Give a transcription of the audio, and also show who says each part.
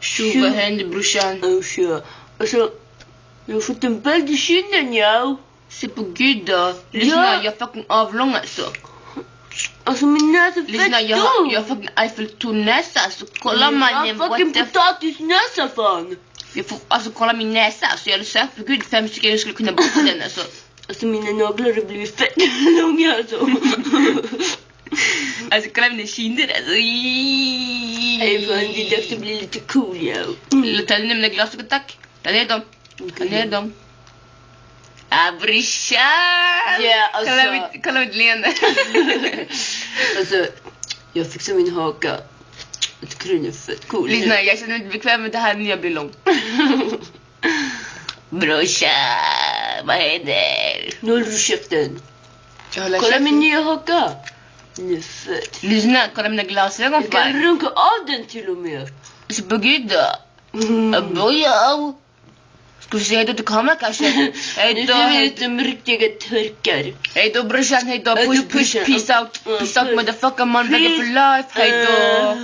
Speaker 1: Tjo, vad händer brorsan?
Speaker 2: Alltså, jag har fått en bädd i kinden, ja.
Speaker 1: Se på Gud då. Lyssna, jag fucking avlång alltså.
Speaker 2: Alltså min näsa är
Speaker 1: Lyssna,
Speaker 2: fett
Speaker 1: jag
Speaker 2: stor.
Speaker 1: fucking Eiffeltorn-näsa. Alltså kolla mannen,
Speaker 2: Jag har fucking potatisnäsa fan.
Speaker 1: Alltså kolla min näsa. Alltså jag säger för Gud 5 sekunder jag skulle kunna borsta den alltså.
Speaker 2: Alltså mina naglar har blivit fett långa alltså.
Speaker 1: Alltså kolla mina kinder alltså.
Speaker 2: Hej fan, det är dags att bli lite cool, ja.
Speaker 1: Ta ner mina glasögon tack. Ta ner dem. Ta ner dem. Ah brorsan.
Speaker 2: Ja, alltså.
Speaker 1: Kolla mitt leende.
Speaker 2: Alltså, jag fixar min haka. Jag tycker den är fett cool.
Speaker 1: Lyssna, jag känner mig inte bekväm med det här när jag blir lång. Brorsan, vad händer?
Speaker 2: Nu håller du käften.
Speaker 1: Kolla
Speaker 2: Kolla min nya haka. Den är fett.
Speaker 1: Lyssna, kolla mina glasögon.
Speaker 2: Jag kan runka av den till och med.
Speaker 1: Så på Gud då. Bojo. Ska vi säga då till kameran kanske? Hej
Speaker 2: Nu
Speaker 1: då.
Speaker 2: ser vi ut som riktiga törkar.
Speaker 1: Hej då brorsan, hej då. Push, peace out. Peace out motherfucker man, beggar for life. Hej då.